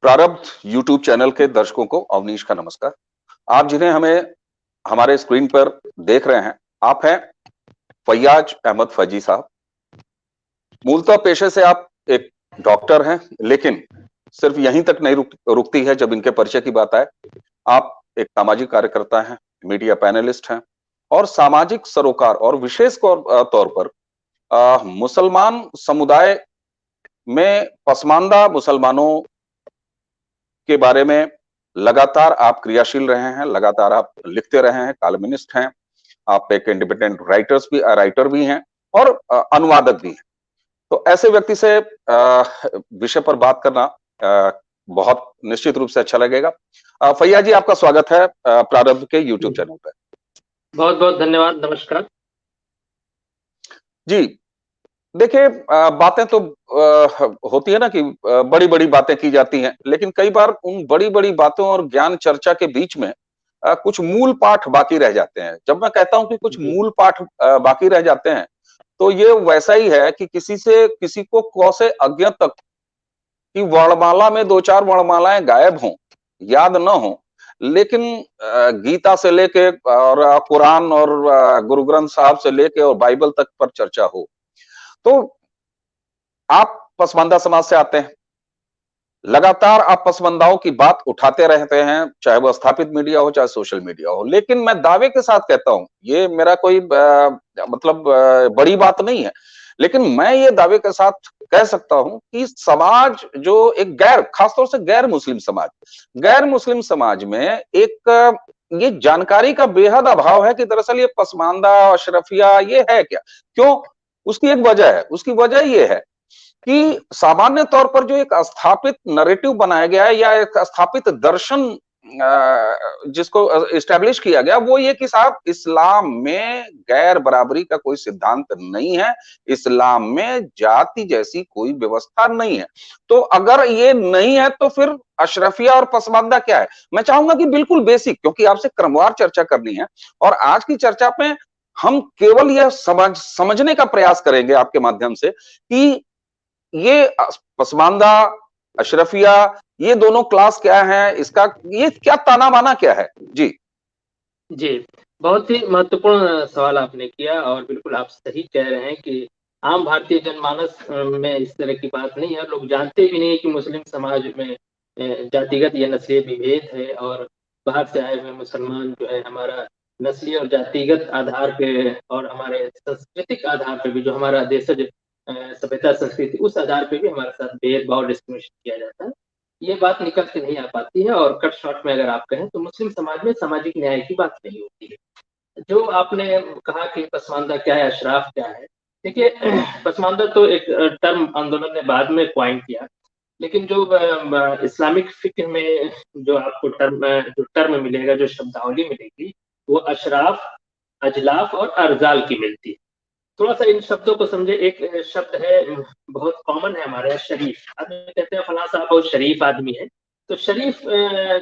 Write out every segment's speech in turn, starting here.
प्रारब्ध YouTube channel के दर्शकों को अवनीश का नमस्कार। आप जिन्हें हमें हमारे स्क्रीन पर देख रहे हैं, आप हैं फैयाज अहमद फैजी साहब। मूलतः पेशे से आप एक डॉक्टर हैं, लेकिन सिर्फ यहीं तक नहीं रुकती है जब इनके परिचय की बात आए। आप एक सामाजिक कार्यकर्ता हैं, मीडिया पैनलिस्ट हैं और सामाजिक सरोकार और विशेष तौर पर मुसलमान समुदाय में पसमानदा मुसलमानों के बारे में लगातार आप क्रियाशील रहे हैं, लगातार आप लिखते रहे हैं, कॉलमिनिस्ट हैं, आप एक इंडिपेंडेंट राइटर भी हैं और अनुवादक भी हैं। तो ऐसे व्यक्ति से विषय पर बात करना बहुत निश्चित रूप से अच्छा लगेगा। फैया जी, आपका स्वागत है प्रारब्ध के यूट्यूब चैनल पर। बहुत बहुत धन्यवाद, नमस्कार जी। देखिए, बातें तो होती है ना कि बड़ी बड़ी बातें की जाती हैं, लेकिन कई बार उन बड़ी बड़ी बातों और ज्ञान चर्चा के बीच में कुछ मूल पाठ बाकी रह जाते हैं। जब मैं कहता हूं कि कुछ मूल पाठ बाकी रह जाते हैं, तो ये वैसा ही है कि किसी को क से अज्ञ तक की वर्णमाला में दो चार वर्णमालाएं गायब हों, याद न हो, लेकिन गीता से लेके और कुरान और गुरु ग्रंथ साहब से लेके और बाइबल तक पर चर्चा हो। तो आप पसमानदा समाज से आते हैं, लगातार आप पसमानदाओं की बात उठाते रहते हैं, चाहे वो स्थापित मीडिया हो, चाहे सोशल मीडिया हो। लेकिन मैं दावे के साथ कहता हूं, ये मेरा कोई बड़ी बात नहीं है, लेकिन मैं ये दावे के साथ कह सकता हूं कि समाज जो एक खासतौर से गैर मुस्लिम समाज में एक ये जानकारी का बेहद अभाव है कि दरअसल ये पसमानदा, अशरफिया ये है क्या, क्यों? उसकी एक वजह है। उसकी वजह ये है कि सामान्य तौर पर जो एक स्थापित नैरेटिव बनाया गया है या एक स्थापित दर्शन जिसको एस्टैब्लिश किया गया, वो ये कि साहब इस्लाम में गैर बराबरी का कोई सिद्धांत नहीं है, इस्लाम में जाति जैसी कोई व्यवस्था नहीं है। तो अगर ये नहीं है तो फिर अशरफिया और पसमानदा क्या है? मैं चाहूंगा कि बिल्कुल बेसिक, क्योंकि आपसे क्रमवार चर्चा करनी है और आज की चर्चा में हम केवल यह समझने का प्रयास करेंगे आपके माध्यम से कि ये पसमानदा, अशरफिया, ये दोनों क्लास क्या है, इसका ये क्या ताना बाना क्या है? जी जी, बहुत ही महत्वपूर्ण सवाल आपने किया और बिल्कुल आप सही कह रहे हैं कि आम भारतीय जनमानस में इस तरह की बात नहीं है। लोग जानते भी नहीं कि मुस्लिम समाज में जातिगत या नस्लीय विभेद है और बाहर से आए हुए मुसलमान जो है हमारा नस्लीय और जातिगत आधार पे और हमारे सांस्कृतिक आधार पे भी जो हमारा देशज सभ्यता संस्कृति उस आधार पे भी हमारे साथ भेदभाव डिस्क्रिमिनेशन किया जाता है। ये बात निकल के नहीं आ पाती है और कट शॉर्ट में अगर आप कहें तो मुस्लिम समाज में सामाजिक न्याय की बात नहीं होती है। जो आपने कहा कि पसमानदा क्या है, अशराफ क्या है, देखिए पसमानदा तो एक टर्म आंदोलन ने बाद में क्वाइन किया, लेकिन जो इस्लामिक फिक्र में जो आपको टर्म मिलेगा, जो शब्दावली मिलेगी, वो अशराफ, अजलाफ और अर्जाल की मिलती है। थोड़ा सा इन शब्दों को समझे। एक शब्द है बहुत कॉमन है हमारे यहाँ, शरीफ। आदमी कहते हैं फलां साहब बहुत शरीफ आदमी है। तो शरीफ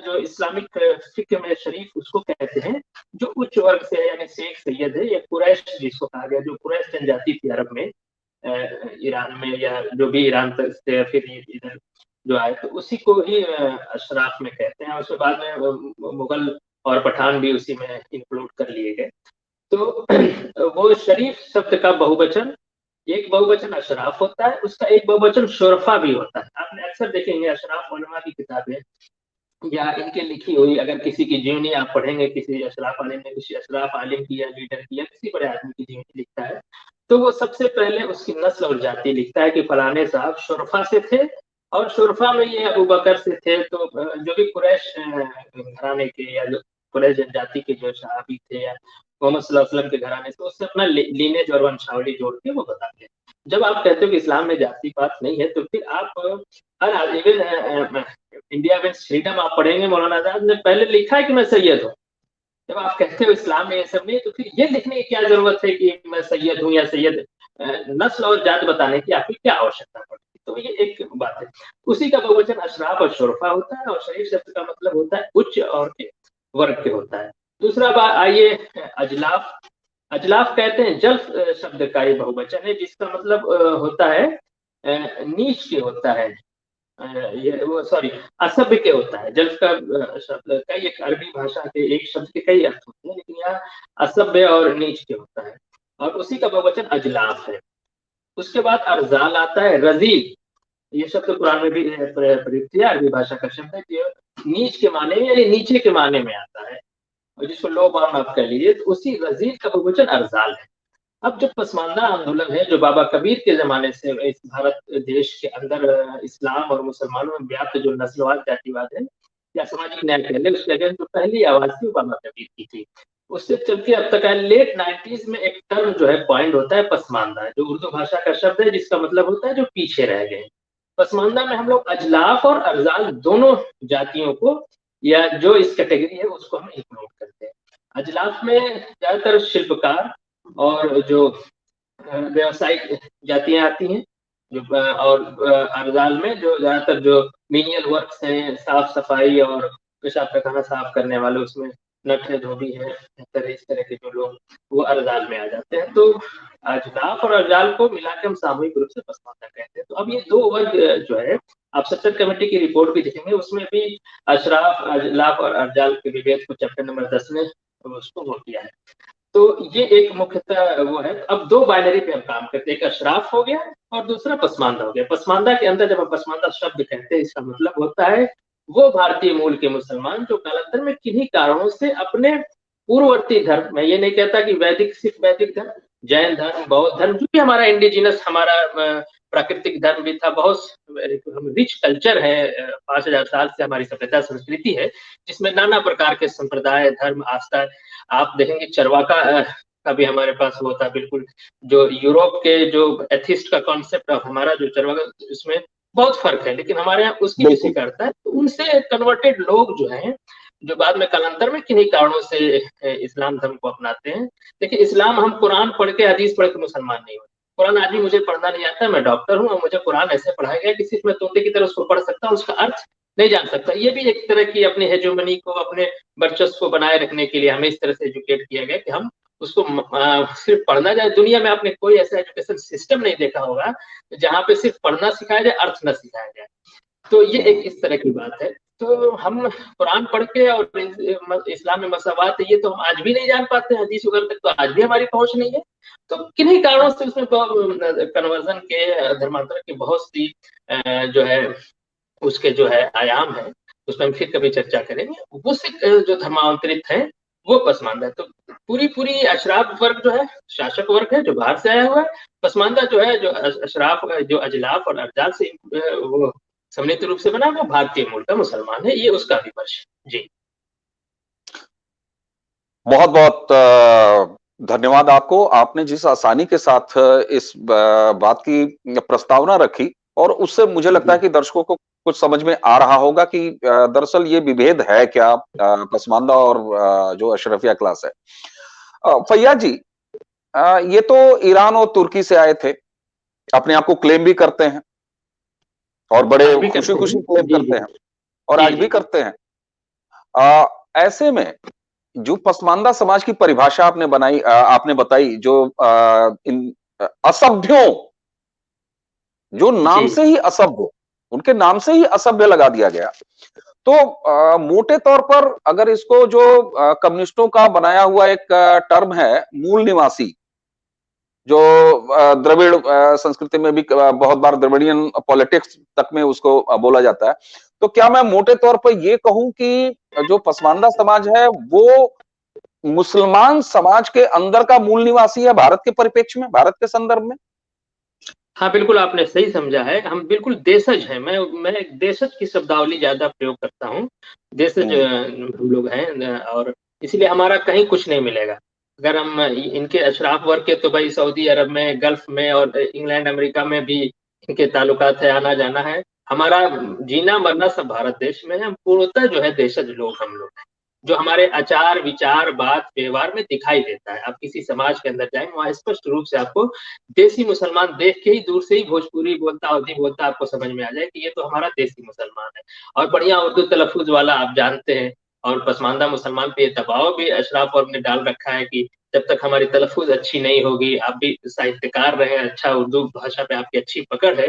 जो इस्लामिक फिक्र में शरीफ उसको कहते हैं जो उच्च वर्ग से है, यानी शेख सैयद है या कुरैश जिसको कहा गया, जो कुरैश जनजाति थी अरब में, ईरान में या जो भी ईरान तक से फिर इधर जो आए, तो उसी को ही अशराफ में कहते हैं। उसके बाद में मुगल और पठान भी उसी में इंक्लूड कर लिए गए। तो वो शरीफ शब्द का बहुवचन, एक बहुवचन अशराफ होता है, उसका एक बहुवचन शुरफा भी होता है। आपने अक्सर देखेंगे अशराफ उलमा की किताबें या इनके लिखी हुई, अगर किसी की जीवनी आप पढ़ेंगे, किसी अशराफ आलिम ने किसी अशराफ आलिम की या लीडर की या किसी बड़े आदमी की जीवनी लिखता है, तो वो सबसे पहले उसकी नस्ल और जाति लिखता है कि फलाने साहब शुरफा से थे और शुरफा में ये अबू बकर से थे। तो जो भी कुरैश घराने के या जो कुरैश जनजाति के जो सहाबी थे या मोहम्मद सल्लल्लाहु अलैहि वसल्लम के घराने से, उससे अपना लीनेज और वंशावली जोड़ के वो बताते हैं। जब आप कहते हो कि इस्लाम में जाति पात नहीं है, तो फिर आप इवन इंडिया में फ्रीडम आप पढ़ेंगे, मौलाना आजाद ने पहले लिखा है कि मैं सैयद हूँ। जब आप कहते हो इस्लाम में ये सब नहीं, तो फिर ये लिखने की क्या जरूरत है कि मैं सैयद हूँ या सैयद, नस्ल और जात बताने की आपकी क्या आवश्यकता पड़ती? तो ये एक बात है। उसी का बहुवचन अशराफ और शुरफा होता है और शरीफ शब्द का मतलब होता है उच्च और वर्ग के होता है। दूसरा बात आइए, अजलाफ। अजलाफ कहते हैं जल्फ शब्द का ये बहुवचन है, जिसका मतलब होता है नीच के होता है। ये वो सॉरी असभ्य के होता है। जल्द का शब्द कई एक अरबी भाषा के एक शब्द के कई अर्थ होते हैं, लेकिन यहाँ असभ्य और नीच के होता है, और उसी का बहुवचन अजलाफ है। उसके बाद अरजाल आता है, रजील। ये शब्द कुरान में भी प्रयुक्त है, अरबी भाषा का शब्द है, जो नीच के माने में यानी नीचे के माने में आता है, और जिसको लो बाउंड आप कह लीजिए, तो उसी रजील का बहुवचन अरजाल है। अब जो पसमानदा आंदोलन है, जो बाबा कबीर के जमाने से इस भारत देश के अंदर इस्लाम और मुसलमानों में व्याप्त जो नस्लवाद जातिवाद है या सामाजिक न्याय कह ले, उसकी अगेंस्ट जो पहली आवाज थी वो बाबा कबीर की थी। उससे चलते अब तक है, लेट 90s में एक टर्म जो है पॉइंट होता है पसमानदा, जो उर्दू भाषा का शब्द है, जिसका मतलब होता है जो पीछे रह गए। पसमानदा में हम लोग अजलाफ और अरजाल दोनों जातियों को, या जो इस कैटेगरी है उसको हम इंक्लूड करते हैं। अजलाफ में ज्यादातर शिल्पकार और जो व्यावसायिक जातियां आती हैं, जो और अरजाल में जो ज्यादातर जो मीनियल वर्क्स हैं, साफ सफाई और पेशाब पैखाना साफ करने वाले, उसमें नट धोबी है, इस तरह के जो लोग, वो अरजाल में आ जाते हैं। तो अजलाफ और अरजाल को मिला के हम सामूहिक रूप से पसमानदा कहते हैं। तो अब ये दो वर्ग जो है, आप सेक्टर कमेटी की रिपोर्ट भी देखेंगे, उसमें भी अशराफ, अजलाफ और अरजाल के विभेद को चैप्टर नंबर 10 में उसको हो किया है। तो ये एक मुख्यतः वो है। अब दो बाइनरी पे हम काम करते हैं, एक अशराफ हो गया और दूसरा पसमानदा हो गया। पसमानदा के अंदर जब हम पसमानदा शब्द कहते हैं, इसका मतलब होता है वो भारतीय मूल के मुसलमान जो कालांतर में किन्हीं कारणों से अपने पूर्ववर्ती धर्म, मैं ये नहीं कहता कि वैदिक सिर्फ वैदिक धर्म, जैन धर्म, बौद्ध धर्म, जो भी हमारा इंडिजिनस, हमारा प्राकृतिक धर्म भी था, बहुत रिच कल्चर है, 5,000 साल से हमारी सभ्यता संस्कृति है, जिसमें नाना प्रकार के संप्रदाय, धर्म, आस्था, आप देखेंगे चरवाका का भी हमारे पास वो था बिल्कुल। जो यूरोप के जो एथिस्ट का कॉन्सेप्ट और हमारा जो चरवाका, उसमें बहुत फर्क है, लेकिन हमारे यहाँ उसकी भी स्वीकारता है। तो उनसे कन्वर्टेड लोग जो हैं, जो बाद में कालांतर में किन्हीं कारणों से इस्लाम धर्म को अपनाते हैं। देखिए, इस्लाम, हम कुरान पढ़ के, हदीस पढ़ के मुसलमान नहीं हुए। कुरान आज भी मुझे पढ़ना नहीं आता, मैं डॉक्टर हूँ और मुझे कुरान ऐसे पढ़ाया गया कि सिर्फ मैं तोते की तरह उसको पढ़ सकता हूँ, उसका अर्थ नहीं जान सकता। ये भी एक तरह की अपनी हेजोमनी को, अपने वर्चस्व को बनाए रखने के लिए हमें इस तरह से एजुकेट किया गया कि हम उसको सिर्फ पढ़ना जाए। दुनिया में आपने कोई ऐसा एजुकेशन सिस्टम नहीं देखा होगा जहाँ पे सिर्फ पढ़ना सिखाया जाए, अर्थ न सिखाया जाए। तो ये एक इस तरह की बात है। तो हम कुरान पढ़ के और इस्लाम में मसावात है, ये तो हम आज भी नहीं जान पाते, हदीस वगैरह तक तो आज भी हमारी पहुंच नहीं है। तो किन्हीं कारणों से उसमें कन्वर्जन के, धर्मांतर की बहुत सी जो है उसके जो है आयाम है, उसमें हम फिर कभी चर्चा करेंगे। वो जो धर्मांतरित है वो पसमानदा है। तो पूरी पूरी अशराफ वर्ग जो है शासक वर्ग है, जो बाहर से आया हुआ है। पसमानदा जो है, जो अशराफ, जो अजलाफ और अरजाल से वो सम्मिलित रूप से बना, वो भारतीय मूल का मुसलमान है। ये उसका विमर्श। जी, बहुत बहुत धन्यवाद आपको। आपने जिस आसानी के साथ इस बात की प्रस्तावना रखी, और उससे मुझे लगता है कि दर्शकों को कुछ समझ में आ रहा होगा कि दरअसल ये विभेद है क्या, पसमानदा और जो अशरफिया क्लास है। फैयाज जी, ये तो ईरान और तुर्की से आए थे, अपने आप को क्लेम भी करते हैं और बड़े खुशी खुशी क्लेम करते हैं, और आज भी करते हैं। ऐसे में जो पसमानदा समाज की परिभाषा आपने बनाई, आपने बताई, जो इन असभ्यों, जो नाम से ही असभ्य, उनके नाम से ही असभ्य लगा दिया गया। तो मोटे तौर पर अगर इसको, जो कम्युनिस्टों का बनाया हुआ एक टर्म है मूल निवासी, जो द्रविड़ संस्कृति में भी बहुत बार द्रविडियन पॉलिटिक्स तक में उसको बोला जाता है, तो क्या मैं मोटे तौर पर ये कहूं कि जो पसमानदा समाज है वो मुसलमान समाज के अंदर का मूल निवासी है, भारत के परिप्रेक्ष्य में, भारत के संदर्भ में? हाँ, बिल्कुल आपने सही समझा है। हम बिल्कुल देशज हैं। मैं एक देशज की शब्दावली ज्यादा प्रयोग करता हूँ। देशज हम लोग हैं, और इसलिए हमारा कहीं कुछ नहीं मिलेगा। अगर हम इनके अशराफ वर्ग के, तो भाई सऊदी अरब में, गल्फ में और इंग्लैंड अमेरिका में भी इनके ताल्लुकात है, आना जाना है। हमारा जीना मरना सब भारत देश में है। हम पूर्णतः जो है देशज लोग हम लोग हैं, जो हमारे आचार विचार बात व्यवहार में दिखाई देता है। आप किसी समाज के अंदर जाएंगे, वहां स्पष्ट रूप से आपको देसी मुसलमान देख के ही, दूर से ही भोजपुरी बोलता, अवधी बोलता, आपको समझ में आ जाए कि ये तो हमारा देसी मुसलमान है। और बढ़िया उर्दू तलफुज वाला आप जानते हैं, और पसमानदा मुसलमान पे ये दबाव भी अशराफ वर्ग ने डाल रखा है कि जब तक हमारी तलफ़ुज़ अच्छी नहीं होगी, आप भी साहित्यकार रहे हैं, अच्छा उर्दू भाषा पे आपकी अच्छी पकड़ है,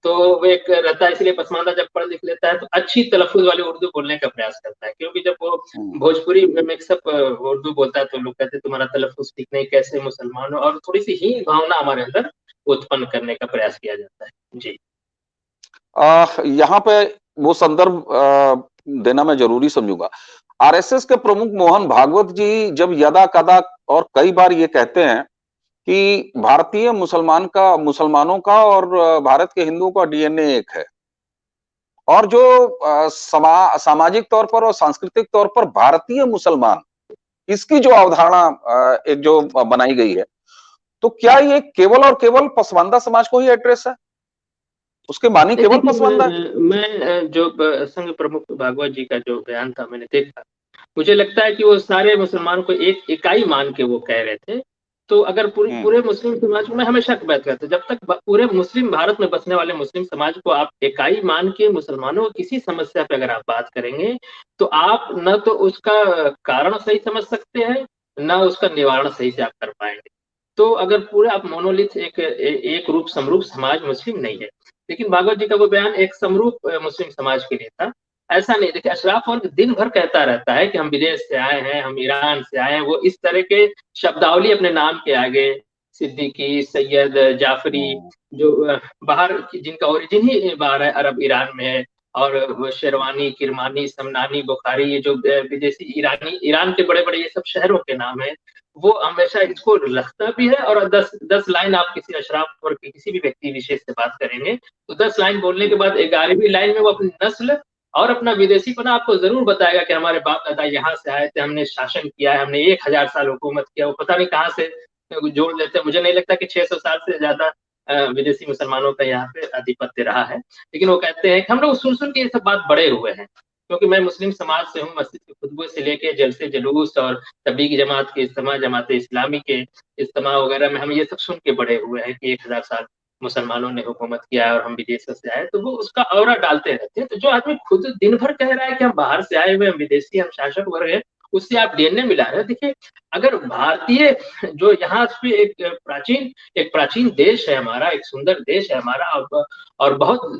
तो वो एक रहता है। इसलिए पसमानदा जब पढ़ लिख लेता है तो अच्छी तलफ़ुज़ वाली उर्दू बोलने का प्रयास करता है, क्योंकि जब वो हुँ। भोजपुरी में मिक्सअप उर्दू बोलता है तो लोग कहते हैं तुम्हारा तलफ़ुज़ ठीक नहीं, कैसे मुसलमान हो, और थोड़ी-सी हीन भावना हमारे अंदर उत्पन्न करने का प्रयास किया जाता है। जी। यहाँ पे वो संदर्भ देना मैं ज़रूरी समझूँगा। आरएसएस के प्रमुख मोहन भागवत जी जब यदा-कदा और कई बार ये कहते हैं कि भारतीय मुसलमानों का और भारत के हिंदुओं का डीएनए एक है। और जो सामाजिक तौर पर और सांस्कृतिक तौर पर भारतीय मुसलमान, इसकी जो अवधारणा एक जो बनाई गई है, तो क्या ये केवल और केवल पसमानदा समाज को ही एड्रेस है? उसके मानी नहीं केवल देखिए, पसमानदा है? जो संघ प्रमुख भागवत जी का जो बयान था मैंने देखा, मुझे लगता है कि वो सारे मुसलमानों को एक इकाई मान के वो कह रहे थे। तो अगर हुँ, पूरे मुस्लिम समाज को, मैं हमेशा की बात करता हूँ, जब तक पूरे मुस्लिम भारत में बसने वाले मुस्लिम समाज को आप इकाई मान के मुसलमानों को किसी समस्या पे अगर आप बात करेंगे, तो आप न तो उसका कारण सही समझ सकते हैं, न उसका निवारण सही से आप कर पाएँगे। तो अगर पूरे आप मोनोलिथ एक रूप समरूप समाज मुस्लिम नहीं है। लेकिन भागवत जी का वो बयान एक समरूप मुस्लिम समाज के लिए था। ऐसा नहीं, देखिए अशराफ वर्ग दिन भर कहता रहता है कि हम विदेश से आए हैं, हम ईरान से आए हैं, वो इस तरह के शब्दावली अपने नाम के आगे, सिद्दीकी, सैयद, जाफ़री, हुँ, जो बाहर जिनका ओरिजिन ही बाहर है, अरब ईरान में है, और वो शेरवानी, किरमानी, समनानी, बुखारी, ये जो विदेशी ईरान के बड़े-बड़े ये सब शहरों के नाम हैं। वो हमेशा हुँ, इसको रखता भी है, और 10 लाइन आप किसी अशराफ वर्ग के किसी भी व्यक्ति विशेष से बात करेंगे, तो 10 लाइन बोलने के हुँ, बाद 11वीं लाइन में वो अपनी नस्ल और अपना विदेशीपना आपको ज़रूर बताएगा कि हमारे बाप-दादा यहाँ से आए थे, हमने शासन किया है, हमने 1000 साल हुकूमत किया। वो पता नहीं कहाँ से जोड़ देते हैं। मुझे नहीं लगता कि 600 साल से ज़्यादा विदेशी मुसलमानों का यहाँ पे आधिपत्य रहा है। लेकिन वो कहते हैं कि हम लोग सुन-सुन के ये सब बात बड़े हुए हैं। क्योंकि मैं मुस्लिम समाज से हूँ, मस्जिद के खुतबे से लेके जलसे जुलूस और तबलीगी जमात के इज्तिमा, जमात इस्लामी के इज्तिमा वगैरह में हम ये सब सुन के बड़े हुए हैं कि 1000 साल मुसलमानों ने हुकूमत किया है और हम विदेशों से आए, तो वो उसका औरा डालते रहते हैं। तो जो आदमी खुद दिन भर कह रहा है कि हम बाहर से आए हुए, हम विदेशी, हम शासक वर्ग हैं, उससे आप डीएनए मिला रहे हैं। देखिए, अगर भारतीय जो यहाँ पे एक प्राचीन देश है हमारा, एक सुंदर देश है हमारा, और बहुत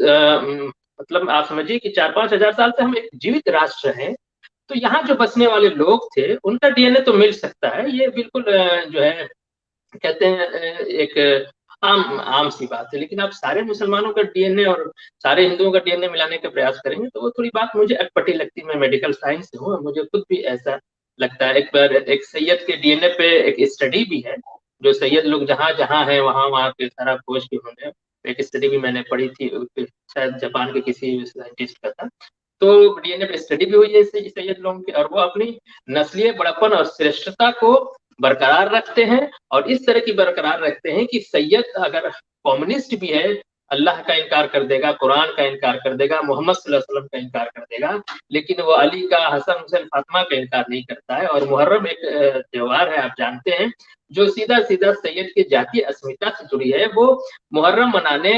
मतलब आप समझिए कि 4-5 हज़ार साल से हम एक जीवित राष्ट्र हैं। तो यहाँ जो बसने वाले लोग थे, उनका डीएनए तो मिल सकता है। ये बिल्कुल जो है कहते हैं एक आम आम सी बात है। लेकिन आप सारे मुसलमानों का डीएनए और सारे हिंदुओं का डीएनए मिलाने का प्रयास करेंगे, तो वो थोड़ी बात मुझे अटपटी लगती है। मैं मेडिकल साइंस से हूँ और मुझे खुद भी ऐसा लगता है। एक बार एक सैयद के डीएनए पे एक स्टडी भी है, जो सैयद लोग जहाँ-जहाँ हैं, वहाँ-वहाँ पे सारा खोज की उन्होंने। एक स्टडी भी मैंने पढ़ी थी, शायद जापान के किसी साइंटिस्ट का था। तो डीएनए पे स्टडी भी हुई है सैयद लोगों की, और वो अपनी नस्लीय बड़प्पन और श्रेष्ठता को बरकरार रखते हैं, और इस तरह की बरकरार रखते हैं कि सैयद अगर कम्युनिस्ट भी है, अल्लाह का इनकार कर देगा, कुरान का इनकार कर देगा, मोहम्मद सल्लल्लाहु अलैहि वसल्लम का इनकार कर देगा, लेकिन वो अली का, हसन हुसैन फातिमा का इनकार नहीं करता है। और मुहर्रम एक त्योहार है, आप जानते हैं, जो सीधा-सीधा सैयद की जातीय अस्मिता से जुड़ी है। वो मुहर्रम मनाने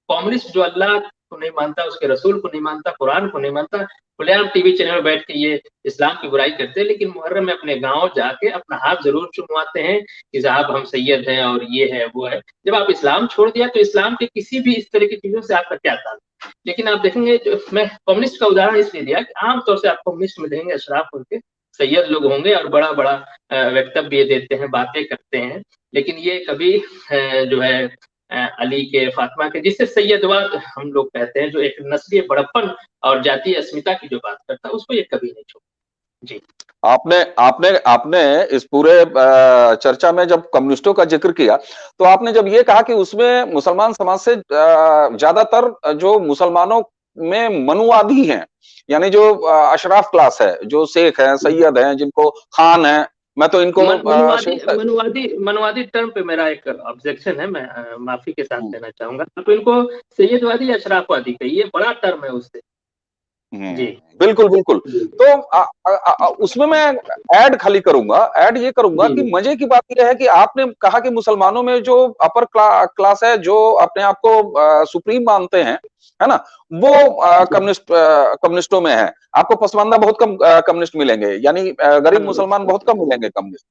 कम्युनिस्ट जो अल्लाह को नहीं मानता, उसके रसूल को नहीं मानता, कुरान को नहीं मानता, खुलेआम टीवी चैनल में बैठ के ये इस्लाम की बुराई करते हैं, लेकिन मुहर्रम में अपने गाँव जाके अपना हाथ ज़रूर चुमवाते हैं कि साहब हम सैयद हैं और ये है, वो है। जब आप इस्लाम छोड़ दिया तो इस्लाम के किसी भी इस तरह की चीज़ों से आपका क्या ताल्लुक? लेकिन आप देखेंगे, जो मैं कम्युनिस्ट का उदाहरण इसलिए दिया कि आम तौर से आप कम्युनिस्ट में देखेंगे अशराफ वर्ग के सैयद लोग होंगे और बड़ा-बड़ा वक्तव्य देते हैं, बातें करते हैं। लेकिन ये कभी जो है अली के, फातिमा के, जिसे सैयदवाद हम लोग कहते हैं, जो एक नस्लीय बड़प्पन और जातीय अस्मिता की जो बात करता है, उसको ये कभी नहीं छोड़ा। जी। आपने आपने आपने इस पूरे चर्चा में जब कम्युनिस्टों का ज़िक्र किया, तो आपने जब ये कहा कि उसमें मुसलमान समाज से ज़्यादातर जो मुसलमानों में मनुवादी हैं, यानी जो अशराफ क्लास है, जो शेख हैं, सैयद हैं, जिनको खान हैं, मैं तो इनको मनुवादी शुरू से मनुवादी मनुवादी टर्म पे मेरा एक ऑब्जेक्शन है, मैं माफी के साथ हुँ, देना चाहूंगा। आप इनको सैयदवादी, अशराफवादी कहिए, बड़ा टर्म है उससे। जी बिल्कुल, बिल्कुल। जी तो उसमें मैं ऐड खाली करूँगा, ऐड ये करूँगा जी कि जी मज़े की बात ये है कि आपने कहा कि मुसलमानों में जो अपर क्लास है, जो अपने आप को सुप्रीम मानते हैं, है ना? वो जी। कम्युनिस्टों में है। आपको पसमानदा बहुत कम कम्युनिस्ट मिलेंगे, यानी गरीब हाँ मुसलमान बहुत कम मिलेंगे कम्युनिस्ट।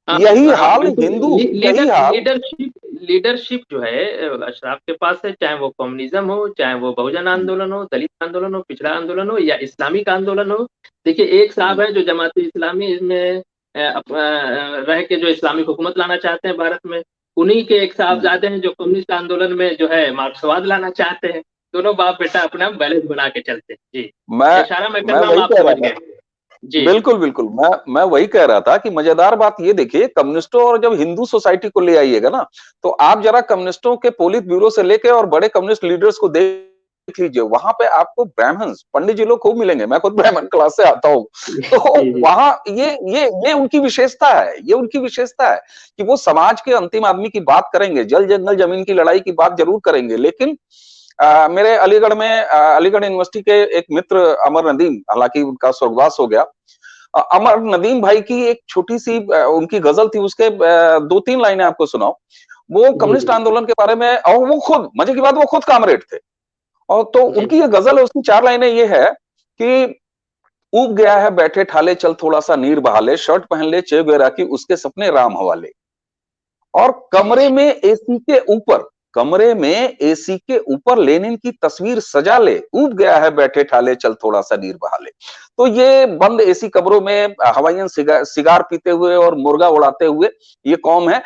हाँ यही हाँ हाल बिल्कुल। हिंदू यही लीडर हाल लीडरशिप लीडरशिप जो है अशराफ के पास है, चाहे वो कम्युनिज्म हो, चाहे वो बहुजन हुँ, आंदोलन हो, दलित आंदोलन हो, पिछड़ा आंदोलन हो या इस्लामिक आंदोलन हो। देखिए एक साहब हुँ, है जो जमात इस्लामी में रह के जो इस्लामिक हुकूमत लाना चाहते हैं भारत में। उन्हीं के एक हुँ। साहबजादे हैं जो कम्युनिस्ट आंदोलन में जो है मार्क्सवाद लाना चाहते हैं। दोनों बाप बेटा अपना बैलेंस बना के चलते हैं। जी, मैं इशारा मैं कर मैं रहा हूँ, वही आप कह रहा समझ था। गए। जी बिल्कुल, बिल्कुल। मैं वही कह रहा था कि मज़ेदार बात ये देखिए, कम्युनिस्टों और जब हिंदू सोसाइटी को ले आइएगा ना, तो आप ज़रा कम्युनिस्टों के पोलित ब्यूरो से लेके और बड़े कम्युनिस्ट लीडर्स को देख लीजिए, वहाँ पे आपको ब्राह्मण्स, पंडित जी लोग खूब मिलेंगे। मैं खुद ब्राह्मण क्लास से आता हूँ। तो जी जी वहाँ ये उनकी विशेषता है, ये उनकी विशेषता है कि वो समाज के अंतिम आदमी की बात करेंगे, जल, जंगल, जमीन की लड़ाई की बात ज़रूर करेंगे, लेकिन मेरे अलीगढ़ में अलीगढ़ यूनिवर्सिटी के एक मित्र अमर नदीम, हालाँकि उनका स्वर्गवास हो गया। अमर नदीम भाई की एक छोटी-सी उनकी गज़ल थी, उसके 2-3 लाइनें आपको सुनाऊँ। वो जी कम्युनिस्ट जी आंदोलन के बारे में और वो खुद मज़े की बात वो खुद कामरेड थे। और तो जी उनकी ये गज़ल है, उसकी 4 लाइनें ये है कि ऊब गया है बैठे ठाले चल थोड़ा-सा नीर बहा ले, शर्ट पहन ले चे गुवेरा की उसके सपने राम हवाले। और कमरे में एसी के ऊपर लेनिन की तस्वीर सजा ले, ऊब गया है बैठे ठाले चल थोड़ा-सा नीर बहा ले। तो ये बंद एसी कमरों में हवाईयन सिगार पीते हुए और मुर्गा उड़ाते हुए ये कौम है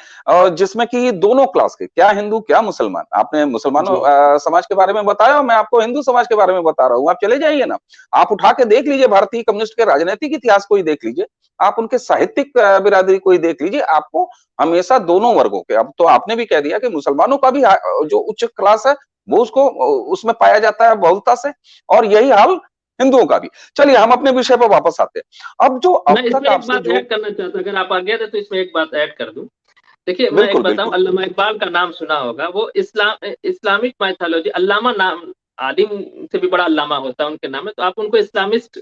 जिसमें कि दोनों क्लास के, क्या हिंदू, क्या मुसलमान। आपने मुसलमानों जी समाज के बारे में बताया और मैं आपको हिंदू समाज के बारे में बता रहा हूँ। आप चले जाइए ना, आप उठा के देख लीजिए भारतीय कम्युनिस्ट के राजनैतिक इतिहास को ही देख लीजिए, आप उनके साहित्यिक बिरादरी को ही देख लीजिए, आपको हमेशा दोनों वर्गों के अब तो आपने भी कह दिया कि मुसलमानों का भी जो उच्च क्लास है वो उसको उसमें पाया जाता है बहुलता से और यही हाल हिंदुओं का भी। चलिए हम अपने विषय पर वापस आते हैं। अब जो मैं अब तक इसमें एक आपसे बात जो ऐड करना चाहता, अगर आप आज्ञा दें तो इसमें एक बात ऐड कर दूं। देखिए मैं एक बिल्कुल, बताऊं, बिल्कुल। अल्लामा इकबाल का नाम सुना होगा। वो इस्लामिक माइथोलॉजी, अल्लामा नाम आलिम से भी बड़ा अल्लामा होता है उनके नाम में, तो आप उनको इस्लामिस्ट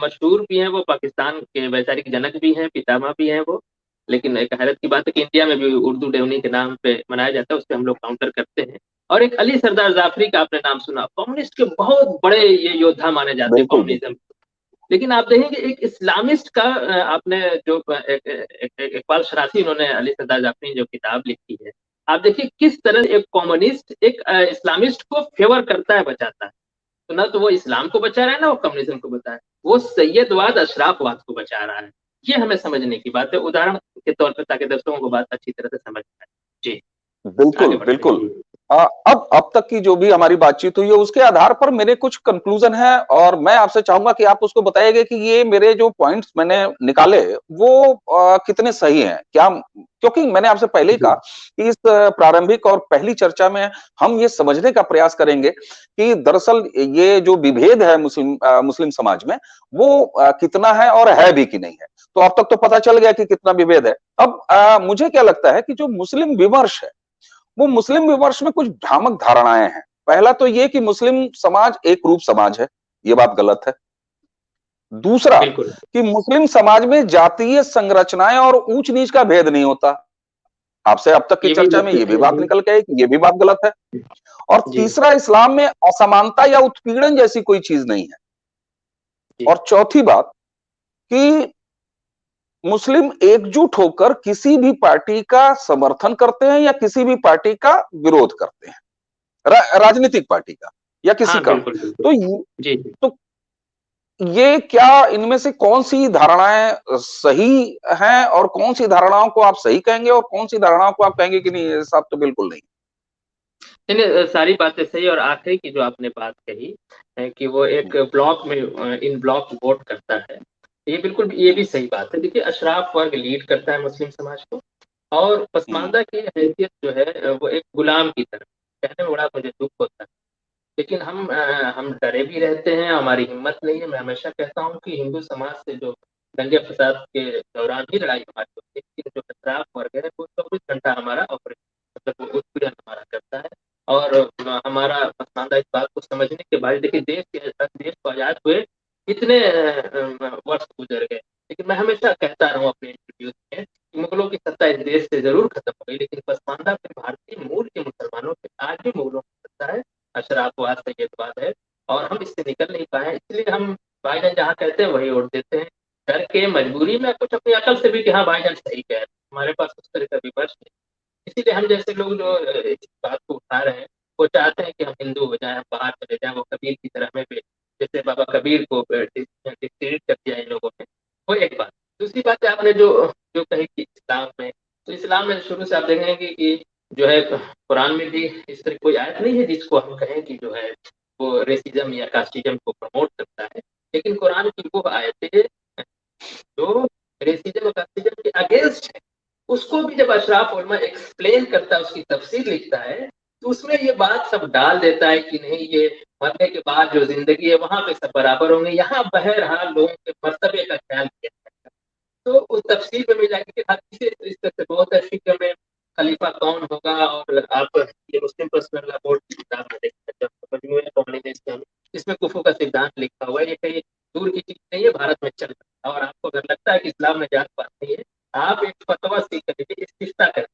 मशहूर भी हैं। वो पाकिस्तान के वैचारिक जनक भी हैं, पितामह भी हैं वो। लेकिन एक हैरत की बात है कि इंडिया में भी उर्दू डे उन्हीं के नाम पे मनाया जाता है, उस पर हम लोग काउंटर करते हैं। और एक अली सरदार जाफरी का आपने नाम सुना, कम्युनिस्ट के बहुत बड़े ये योद्धा माने जाते हैं बिल्कुल, कम्युनिज्म। बिल्कुल। लेकिन आप देखेंगे एक इस्लामिस्ट का आपने जो इकबाल शराफी, उन्होंने अली सरदार जाफरी जो किताब लिखी है, आप देखिए किस तरह एक कम्युनिस्ट एक इस्लामिस्ट को फेवर करता है, बचाता है। तो ना तो वो इस्लाम को बचा रहा है, ना वो कम्युनिज्म को बचा रहा है, वो सैयदवाद अशराफवाद को बचा रहा है। ये हमें समझने की बात है, उदाहरण के तौर पर, ताकि दर्शकों को बात अच्छी तरह से समझ आए। जी, आगे बिल्कुल, बढ़ते हैं। बिल्कुल। अब तक की जो भी हमारी बातचीत हुई है उसके आधार पर मेरे कुछ कंक्लूजन है और मैं आपसे चाहूंगा कि आप उसको बताइएगा कि ये मेरे जो पॉइंट्स मैंने निकाले वो कितने सही हैं क्या क्योंकि मैंने आपसे पहले ही जी कहा कि इस प्रारंभिक और पहली चर्चा में हम ये समझने का प्रयास करेंगे कि दरअसल ये जो विभेद है मुस्लिम समाज में वो कितना है और है भी कि नहीं है। तो अब तक तो पता चल गया कि कितना विभेद है। अब मुझे क्या लगता है कि जो मुस्लिम विमर्श है वो मुस्लिम विमर्श में कुछ भ्रामक धारणाएं हैं। पहला तो ये कि मुस्लिम समाज एक रूप समाज है, ये बात गलत है। दूसरा बिल्कुल। कि मुस्लिम समाज में जातीय संरचनाएं और ऊंच नीच का भेद नहीं होता। आपसे अब तक की ये भी चर्चा में ये भी बात जी निकल के आई कि ये भी बात गलत है। और जी तीसरा इस्लाम में असमानता या उत्पीड़न जैसी कोई चीज नहीं है। जी और चौथी बात कि मुस्लिम एकजुट होकर किसी भी पार्टी का समर्थन करते हैं या किसी भी पार्टी का विरोध करते हैं। राजनीतिक पार्टी का या किसी हाँ का। बिल्कुल बिल्कुल। तो जी जी तो ये क्या इनमें से कौन-सी धारणाएँ सही हैं और कौन-सी धारणाओं को आप सही कहेंगे और कौन-सी धारणाओं को आप कहेंगे कि नहीं ये सब तो बिल्कुल नहीं। नहीं नहीं, सारी बातें सही। और आखिरी की जो आपने बात कही है कि वो हुँ, एक ब्लॉक में इन ब्लॉक वोट करता है, ये बिल्कुल ये हुँ, भी सही बात है। देखिए अशराफ वर्ग लीड करता है मुस्लिम समाज को, और हुँ, पसमानदा की हैसियत जो है वो एक गुलाम की तरह। कहने में बड़ा मुझे दुख होता है, लेकिन हम डरे भी रहते हैं, हमारी हिम्मत नहीं है। मैं हमेशा कहता हूँ कि हिंदू समाज से जो दंगे फसाद के दौरान ही लड़ाई हमारी होती है, लेकिन जो अशराफ वर्ग है वो 24 घंटा हमारा ऑपरेशन, मतलब वो उत्पीड़न हमारा करता है। और हमारा पसमानदा इस बात को समझने के बाद, देखिए देश को आजाद हुए इतने वर्ष गुजर गए। लेकिन मैं हमेशा कहता रहा हूँ अपने इंटरव्यूज में कि मुगलों की सत्ता इस देश से जरूर खत्म हो गई, लेकिन पसमानदा फिर भारतीय मूल के मुसलमानों के आज भी मुगलों की सत्ता है, अशराफवाद सैयदवाद है, और हम इससे निकल नहीं पाए। इसलिए हम भाईजान जहाँ कहते हैं वही वोट देते हैं, डर के, मजबूरी में, कुछ अपनी अकल से भी कि हाँ भाईजान सही कह रहे हैं, हमारे पास उस तरह का विमर्श नहीं। इसीलिए हम जैसे लोग जो इस बात को उठा रहे हैं, वो चाहते हैं कि हम हिंदू हो जाएं, हम बाहर चले जाएं, वो कबीर की तरह हमें जैसे बाबा कबीर को डिक्टेट कर दिया इन लोगों ने। वो एक बात। दूसरी बात है, आपने जो जो कही कि इस्लाम में, तो इस्लाम में शुरू से आप देखेंगे कि जो है कुरान में भी इस तरह कोई आयत नहीं है जिसको हम कहें कि जो है वो रेसिज्म या कास्टिज्म को प्रमोट करता है। लेकिन कुरान की वो आयतें जो रेसिज्म और कास्टिज्म के अगेंस्ट है, उसको भी जब अशराफ उलमा एक्सप्लेन करता है, उसकी तफसीर लिखता है, तो उसमें ये बात सब डाल देता है कि नहीं, ये मरने के बाद जो जिंदगी है वहां पे सब बराबर होंगे, यहाँ बहरहाल लोगों के मर्तबे का ख्याल किया जाएगा। तो उस तफसीर में मिल जाएगी कि हदीसें इस तरह से बहुत है, फिक्र में खलीफा कौन होगा, और आप ये मुस्लिम पर्सनल बोर्ड की किताब में देखते हैं, इसमें कुफू का सिद्धांत लिखा हुआ है। ये कहीं दूर की चीज नहीं है, भारत में चल रहा है। और आपको अगर लगता है कि इस्लाम में जात पात नहीं है, आप एक फतवा सीख लीजिए, इस्तिफ्ता करें,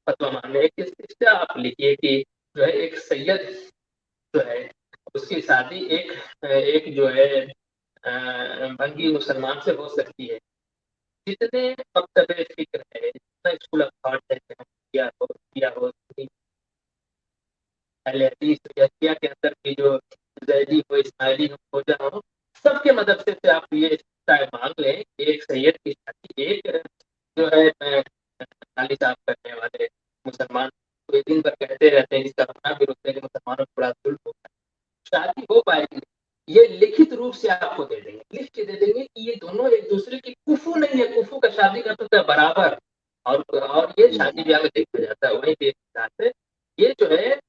फतवा मानने एक इस्तिफ्ता आप लिखिए कि जो है एक सैयद जो है उसकी शादी एक एक जो है भंगी मुसलमान से हो सकती है। जितने मकतबे फिक्र है, जितना स्कूल ऑफ थॉट है, किया हो अहले हदीस या शिया के अंदर की जो जैदी हो, इस्माइली हो, खोजा हो, सबके मदद से आप ये राय मांग लें कि एक सैयद की शादी एक जो है नाली साफ करने वाले मुसलमान को दिन भर कहते रहते हैं, जिसका अपना विरोध है कि मुसलमानों को बड़ा जुल्म होता है, शादी हो पाएगी। ये लिखित रूप से आपको दे देंगे, लिख के दे देंगे कि ये दोनों एक दूसरे की कुफू नहीं है, कुफू का शादी का तो बराबर। और ये शादी ब्याह में देखा जाता है वही पे, ये जो है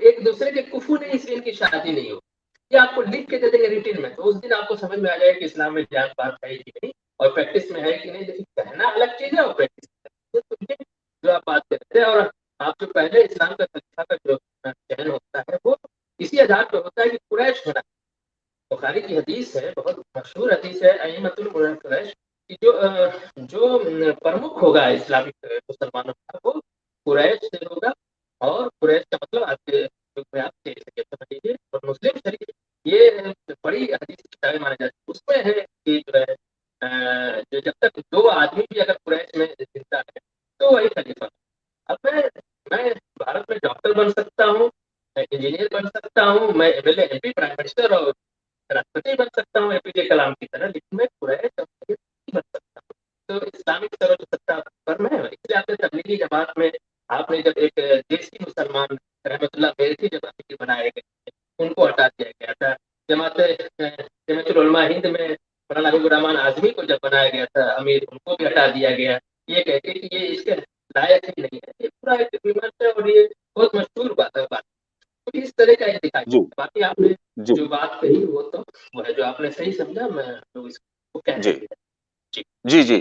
एक दूसरे के कुफू नहीं, इसलिए इनकी शादी नहीं हो। ये आपको लिख के दे देंगे रिटिन में, तो उस दिन आपको समझ में आ जाएगा कि इस्लाम में जात पात है कि नहीं, और प्रैक्टिस में है कि नहीं। लेकिन कहना अलग चीज है और प्रैक्टिस तो ये जो आप बात करते हैं। और आप जो पहले इस्लाम का तरीका का जो चयन होता है वो इसी आधार पर होता है कि कुरैश होना। बुखारी की हदीस है, बहुत मशहूर हदीस है, अइमतुल कुरैश कि जो प्रमुख होगा इस्लामिक मुसलमानों का वो कुरैश से होगा। और कुरैश का मतलब आपके युग में आप समझ लीजिए। और मुस्लिम शरीफ ये बड़ी हदीस की किताबें मानी जाती है, उसमें है कि जो है जो जब तक दो आदमी भी अगर कुरैश में जिंदा है तो वही खलीफा। अब मैं भारत में डॉक्टर बन सकता हूँ, मैं इंजीनियर बन सकता हूँ, मैं एमएलए एमपी प्राइम मिनिस्टर और राष्ट्रपति बन सकता हूँ एपीजे कलाम की तरह, लेकिन मैं कुरैश नहीं बन सकता हूँ। तो इस्लामिक सर्वसत्ता पर मैं, इसलिए आपने तबलीगी जमात में आपने जब एक देसी मुसलमान रहमतुल्लाह मेरठी जब अमीर बनाए गए, उनको हटा दिया गया था। जमात उलमा हिंद में मौलाना हबीबुर रहमान आजमी को जब बनाया गया था अमीर, उनको भी हटा दिया गया, ये कहते कि ये इसके लायक ही नहीं है। ये पूरा एक विमर्श है और ये बहुत मशहूर बात। तो इस तरह का ये दिखाई जी देता है। बाकी आपने जी जो बात कही वो तो वो है, जो आपने सही समझा, मैं तो इसको कहने जी के लिए। जी जी जी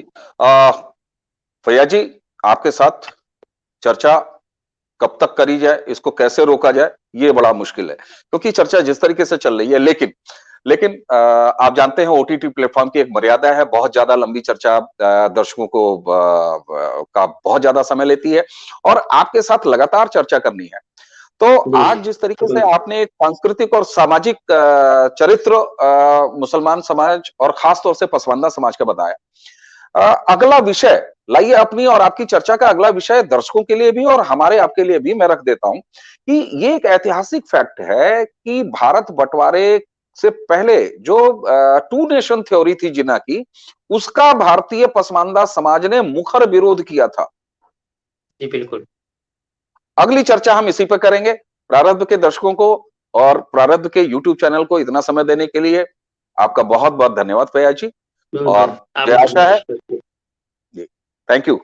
फैयाज जी, आपके साथ चर्चा कब तक करी जाए, इसको कैसे रोका जाए, ये बड़ा मुश्किल है, क्योंकि चर्चा जिस तरीके से चल रही है। लेकिन लेकिन आप जानते हैं ओटीटी प्लेटफॉर्म की एक मर्यादा है, बहुत ज्यादा लंबी चर्चा दर्शकों को का बहुत ज्यादा समय लेती है, और आपके साथ लगातार चर्चा करनी है। तो जी आज जिस तरीके से आपने एक सांस्कृतिक और सामाजिक चरित्र मुसलमान समाज और खास तौर से पसमानदा समाज का बताया, अगला विषय लाइए, अपनी और आपकी चर्चा का अगला विषय दर्शकों के लिए भी और हमारे आपके लिए भी मैं रख देता हूं कि ये एक ऐतिहासिक फैक्ट है कि भारत बंटवारे से पहले जो टू नेशन थ्योरी थी जिन्ना की, उसका भारतीय पसमानदा समाज ने मुखर विरोध किया था। जी बिल्कुल। अगली चर्चा हम इसी पर करेंगे। प्रारब्ध के दर्शकों को और प्रारब्ध के यूट्यूब चैनल को इतना समय देने के लिए आपका बहुत बहुत धन्यवाद फैयाज जी, और मुझे आपका आशा है बहुत जी, थैंक यू।